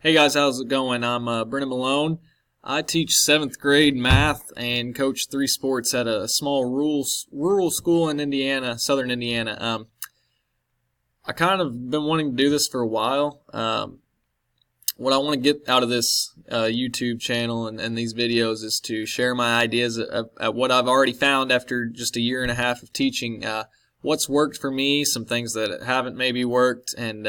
Hey guys, how's it going? I'm Brennan Malone. I teach 7th grade math and coach 3 sports at a small rural school in Indiana, southern Indiana. I kind of been wanting to do this for a while. What I want to get out of this YouTube channel and these videos is to share my ideas at what I've already found after just a year and a half of teaching. What's worked for me, some things that haven't maybe worked, and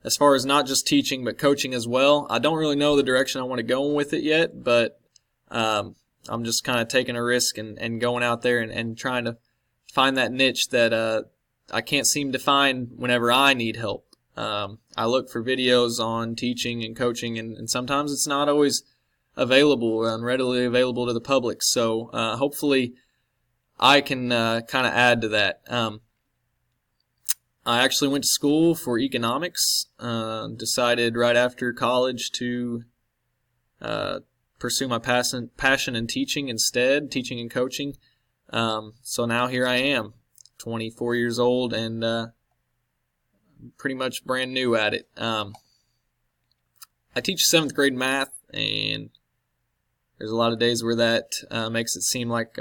as far as not just teaching but coaching as well. I don't really know the direction I want to go with it yet, but I'm just kind of taking a risk and going out there and trying to find that niche that I can't seem to find whenever I need help. I look for videos on teaching and coaching, and sometimes it's not always available and readily available to the public. So hopefully I can kind of add to that. I actually went to school for economics, decided right after college to pursue my passion in teaching instead, teaching and coaching. So now here I am, 24 years old, and pretty much brand new at it. I teach 7th grade math, and there's a lot of days where that makes it seem like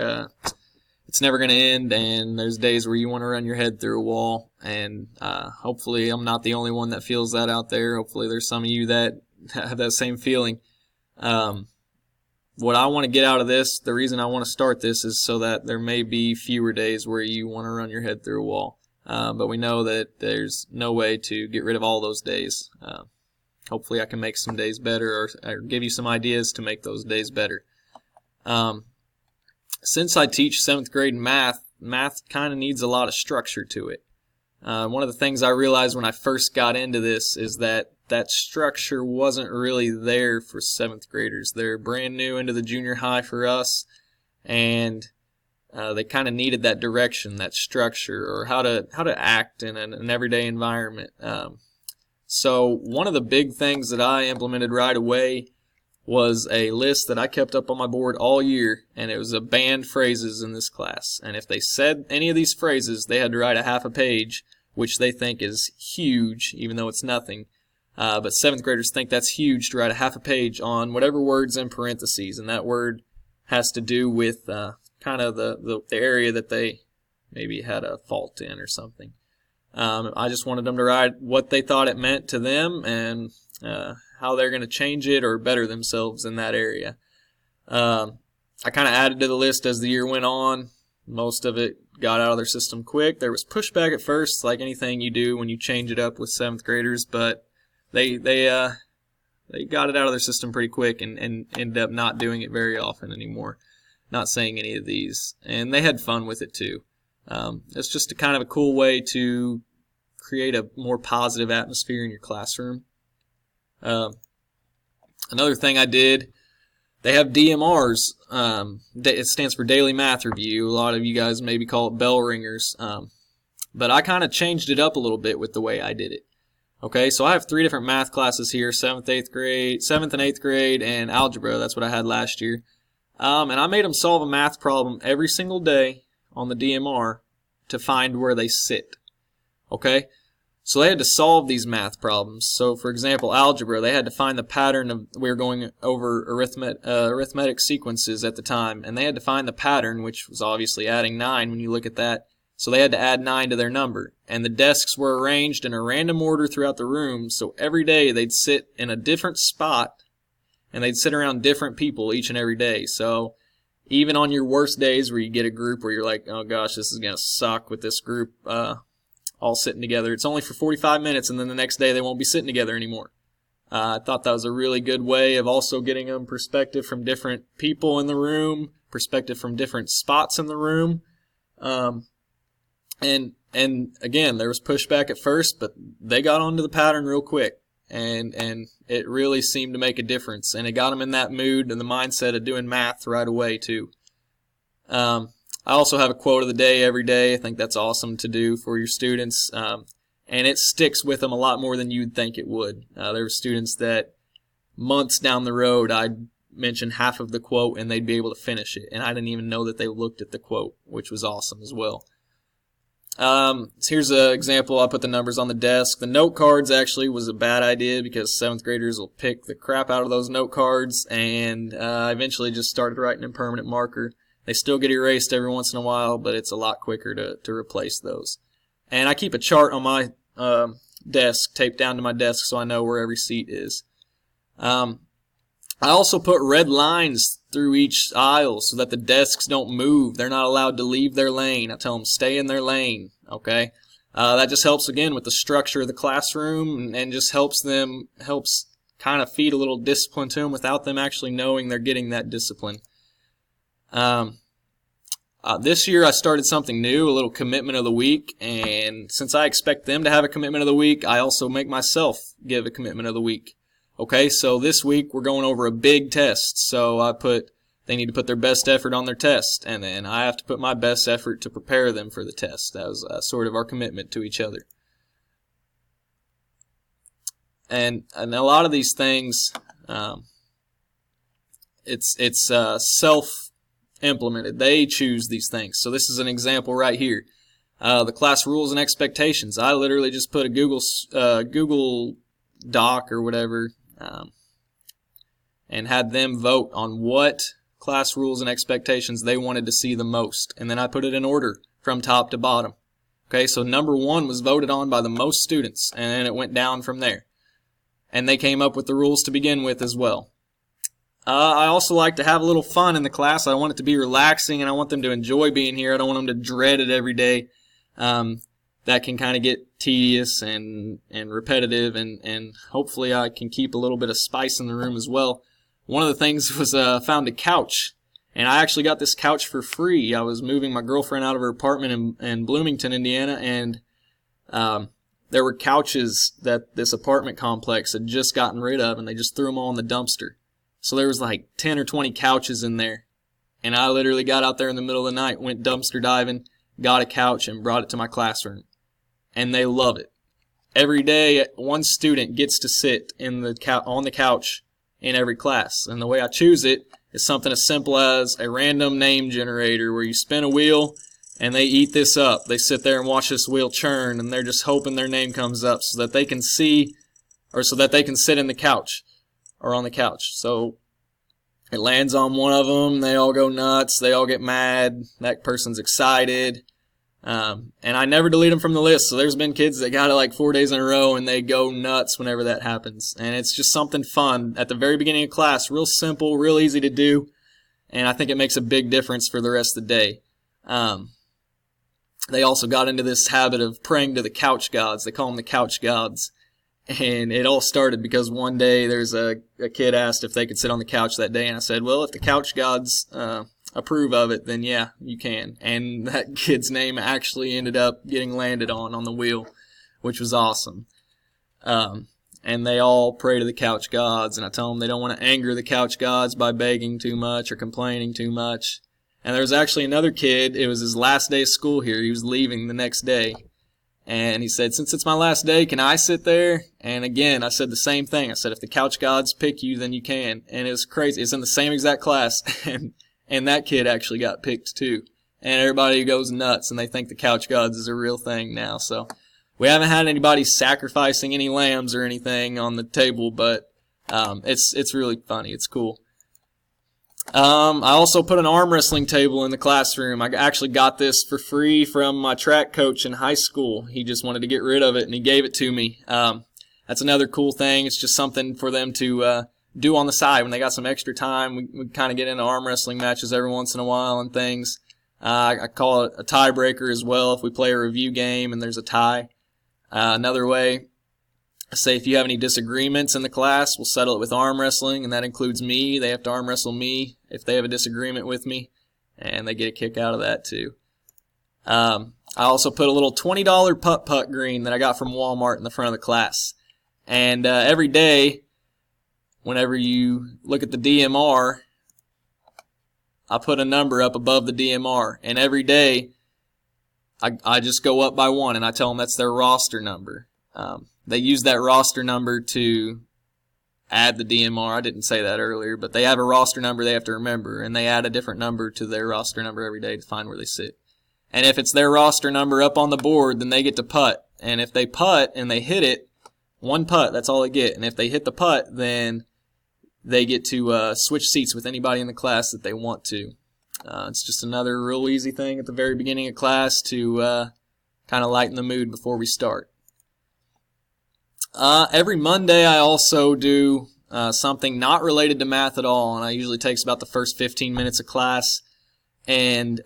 it's never going to end, and there's days where you want to run your head through a wall, and hopefully I'm not the only one that feels that out there. Hopefully there's some of you that have that same feeling. What I want to get out of this, the reason I want to start this, is so that there may be fewer days where you want to run your head through a wall. But we know that there's no way to get rid of all those days. Hopefully I can make some days better, or give you some ideas to make those days better. Since I teach 7th grade math kind of needs a lot of structure to it. One of the things I realized when I first got into this is that structure wasn't really there for 7th graders. They're brand new into the junior high for us, and they kind of needed that direction, that structure, or how to act in an everyday environment. So one of the big things that I implemented right away was a list that I kept up on my board all year, and it was of banned phrases in this class. And if they said any of these phrases, they had to write a half a page, which they think is huge, even though it's nothing. But 7th graders think that's huge to write a half a page on whatever word's in parentheses, and that word has to do with kind of the area that they maybe had a fault in or something. I just wanted them to write what they thought it meant to them, and how they're going to change it or better themselves in that area. I kind of added to the list as the year went on. Most of it got out of their system quick. There was pushback at first, like anything you do when you change it up with 7th graders, but they got it out of their system pretty quick and ended up not doing it very often anymore, not saying any of these. And they had fun with it too. It's just a kind of a cool way to create a more positive atmosphere in your classroom. Another thing I did, they have DMRs. It stands for Daily Math Review. A lot of you guys maybe call it bell ringers. But I kind of changed it up a little bit with the way I did it. Okay, so I have 3 different math classes here, 7th and 8th grade, and algebra. That's what I had last year. And I made them solve a math problem every single day on the DMR to find where they sit. Okay? So they had to solve these math problems. So, for example, algebra, they had to find the pattern of, we were going over arithmetic sequences at the time, and they had to find the pattern, which was obviously adding 9 when you look at that. So they had to add 9 to their number. And the desks were arranged in a random order throughout the room, so every day they'd sit in a different spot, and they'd sit around different people each and every day. So even on your worst days where you get a group where you're like, oh gosh, this is going to suck with this group, all sitting together. It's only for 45 minutes, and then the next day they won't be sitting together anymore. I thought that was a really good way of also getting them perspective from different people in the room, perspective from different spots in the room. And again, there was pushback at first, but they got onto the pattern real quick, and it really seemed to make a difference, and it got them in that mood and the mindset of doing math right away too. I also have a quote of the day every day. I think that's awesome to do for your students, and it sticks with them a lot more than you'd think it would. There were students that months down the road I'd mention half of the quote and they'd be able to finish it, and I didn't even know that they looked at the quote, which was awesome as well. Here's an example. I put the numbers on the desk. The note cards actually was a bad idea because 7th graders will pick the crap out of those note cards, and I eventually just started writing in permanent marker. They still get erased every once in a while, but it's a lot quicker to replace those. And I keep a chart on my desk, taped down to my desk, so I know where every seat is. I also put red lines through each aisle so that the desks don't move. They're not allowed to leave their lane. I tell them stay in their lane, okay? That just helps, again, with the structure of the classroom and just helps kind of feed a little discipline to them without them actually knowing they're getting that discipline. This year I started something new, a little commitment of the week, and since I expect them to have a commitment of the week, I also make myself give a commitment of the week. Okay, so this week we're going over a big test, so they need to put their best effort on their test, and then I have to put my best effort to prepare them for the test. That was sort of our commitment to each other. And a lot of these things, it's self-implemented. They choose these things. So this is an example right here. The class rules and expectations. I literally just put a Google Doc or whatever, and had them vote on what class rules and expectations they wanted to see the most. And then I put it in order from top to bottom. Okay, so number 1 was voted on by the most students, and then it went down from there. And they came up with the rules to begin with as well. I also like to have a little fun in the class. I want it to be relaxing, and I want them to enjoy being here. I don't want them to dread it every day. That can kind of get tedious and repetitive, and hopefully I can keep a little bit of spice in the room as well. One of the things was found a couch, and I actually got this couch for free. I was moving my girlfriend out of her apartment in Bloomington, Indiana, and there were couches that this apartment complex had just gotten rid of, and they just threw them all in the dumpster. So there was like 10 or 20 couches in there, and I literally got out there in the middle of the night, went dumpster diving, got a couch, and brought it to my classroom. And they love it. Every day, one student gets to sit on the couch in every class. And the way I choose it is something as simple as a random name generator where you spin a wheel and they eat this up. They sit there and watch this wheel churn, and they're just hoping their name comes up so that they can sit in the couch or on the couch. So it lands on one of them. They all go nuts. They all get mad. That person's excited. And I never delete them from the list. So there's been kids that got it like 4 days in a row, and they go nuts whenever that happens. And it's just something fun at the very beginning of class. Real simple, real easy to do. And I think it makes a big difference for the rest of the day. They also got into this habit of praying to the couch gods. They call them the couch gods. And it all started because one day there's a kid asked if they could sit on the couch that day. And I said, well, if the couch gods approve of it, then yeah, you can. And that kid's name actually ended up getting landed on the wheel, which was awesome. And they all pray to the couch gods, and I tell them they don't want to anger the couch gods by begging too much or complaining too much. And there was actually another kid, it was his last day of school here, he was leaving the next day. And he said, since it's my last day, can I sit there? And again, I said the same thing. I said, if the couch gods pick you, then you can. And it was crazy. It's in the same exact class. And that kid actually got picked too. And everybody goes nuts, and they think the couch gods is a real thing now. So we haven't had anybody sacrificing any lambs or anything on the table, but it's really funny. It's cool. I also put an arm wrestling table in the classroom. I actually got this for free from my track coach in high school. He just wanted to get rid of it, and he gave it to me. That's another cool thing. It's just something for them to do on the side when they got some extra time. We kind of get into arm wrestling matches every once in a while and things. I call it a tiebreaker as well if we play a review game and there's a tie. Another way, say if you have any disagreements in the class, we'll settle it with arm wrestling, and that includes me. They have to arm wrestle me if they have a disagreement with me, and they get a kick out of that too. I also put a little $20 putt-putt green that I got from Walmart in the front of the class. And every day, whenever you look at the DMR, I put a number up above the DMR, and every day I just go up by one, and I tell them that's their roster number. They use that roster number to add the DMR. I didn't say that earlier, but they have a roster number they have to remember, and they add a different number to their roster number every day to find where they sit. And if it's their roster number up on the board, then they get to putt. And if they putt and they hit it, one putt, that's all they get. And if they hit the putt, then they get to switch seats with anybody in the class that they want to. It's just another real easy thing at the very beginning of class to kind of lighten the mood before we start. Every Monday I also do something not related to math at all, and it usually takes about the first 15 minutes of class. And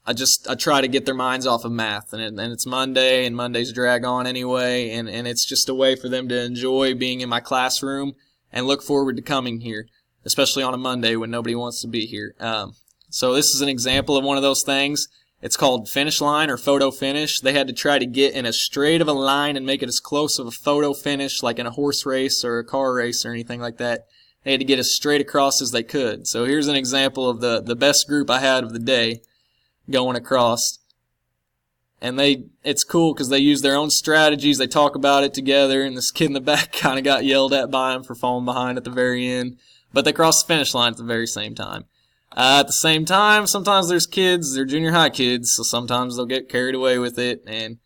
I try to get their minds off of math, and it's Monday, and Mondays drag on anyway, and it's just a way for them to enjoy being in my classroom and look forward to coming here, especially on a Monday when nobody wants to be here. So this is an example of one of those things. It's called finish line or photo finish. They had to try to get in as straight of a line and make it as close of a photo finish like in a horse race or a car race or anything like that. They had to get as straight across as they could. So here's an example of the best group I had of the day going across. And it's cool because they use their own strategies. They talk about it together, and this kid in the back kind of got yelled at by him for falling behind at the very end. But they crossed the finish line at the very same time. At the same time, sometimes there's kids, they're junior high kids, so sometimes they'll get carried away with it. And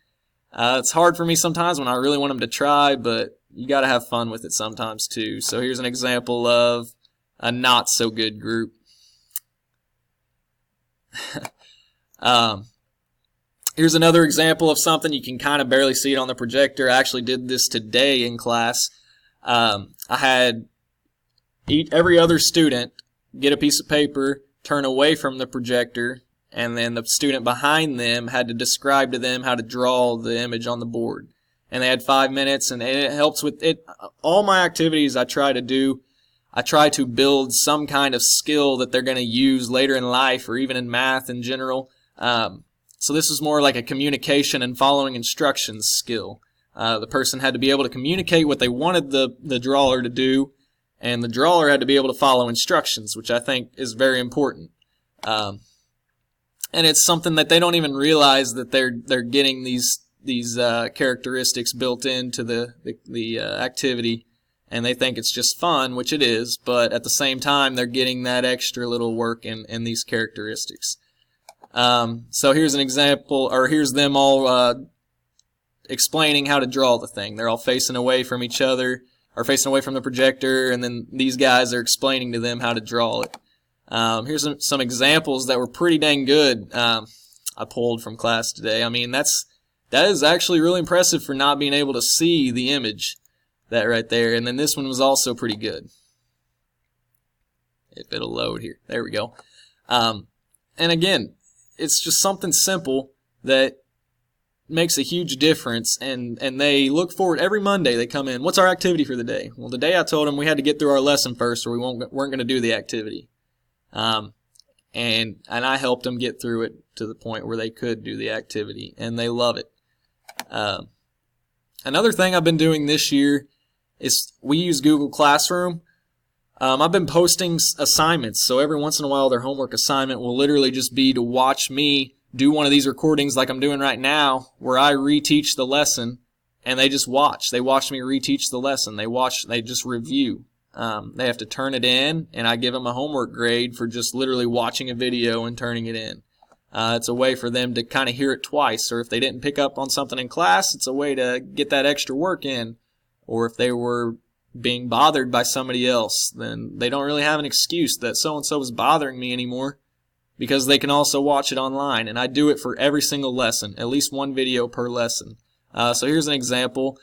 it's hard for me sometimes when I really want them to try, but you got to have fun with it sometimes too. So here's an example of a not so good group. Here's another example of something. You can kind of barely see it on the projector. I actually did this today in class. I had every other student get a piece of paper, turn away from the projector, and then the student behind them had to describe to them how to draw the image on the board. And they had 5 minutes, and it helps with it. All my activities I try to build some kind of skill that they're going to use later in life or even in math in general. So this is more like a communication and following instructions skill. The person had to be able to communicate what they wanted the drawer to do, and the drawer had to be able to follow instructions, which I think is very important. And it's something that they don't even realize that they're getting these characteristics built into the activity, and they think it's just fun, which it is, but at the same time they're getting that extra little work in these characteristics. So here's an example, or here's them all explaining how to draw the thing. They're all facing away from each other, or facing away from the projector, and then these guys are explaining to them how to draw it. Here's some examples that were pretty dang good I pulled from class today. I mean, that is actually really impressive for not being able to see the image, that right there. And then this one was also pretty good. If it'll load here. There we go. And again, it's just something simple that makes a huge difference, and they look forward every Monday. They come in, what's our activity for the day? Well, today I told them we had to get through our lesson first, or we weren't going to do the activity. And I helped them get through it to the point where they could do the activity, and they love it. Another thing I've been doing this year is we use Google Classroom. I've been posting assignments, so every once in a while their homework assignment will literally just be to watch me do one of these recordings like I'm doing right now, where I reteach the lesson, and they just watch. They watch me reteach the lesson. They just review. They have to turn it in, and I give them a homework grade for just literally watching a video and turning it in. It's a way for them to kind of hear it twice, or if they didn't pick up on something in class, it's a way to get that extra work in. Or if they were being bothered by somebody else, then they don't really have an excuse that so-and-so is bothering me anymore, because they can also watch it online. And I do it for every single lesson, at least one video per lesson. So here's an example.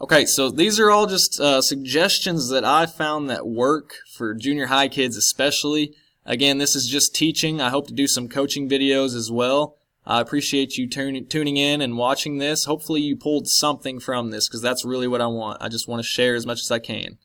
Okay, so these are all just suggestions that I found that work for junior high kids especially. Again, this is just teaching. I hope to do some coaching videos as well. I appreciate you tuning in and watching this. Hopefully you pulled something from this, because that's really what I want. I just want to share as much as I can.